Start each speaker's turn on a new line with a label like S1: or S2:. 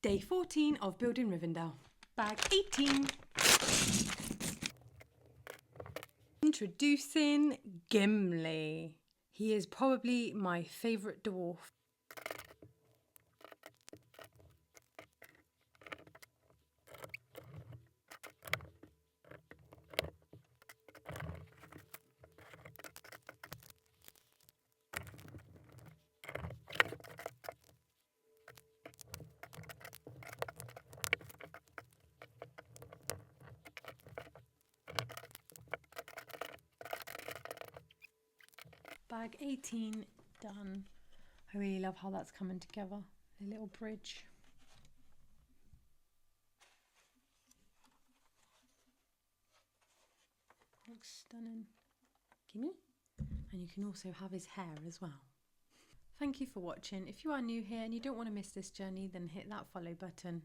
S1: Day 14 of building Rivendell. Bag 18. Introducing Gimli. He is probably my favourite dwarf. Bag 18 done. I really love how that's coming together. A little bridge. Looks stunning. Gimme. And you can also have his hair as well. Thank you for watching. If you are new here and you don't want to miss this journey, then hit that follow button.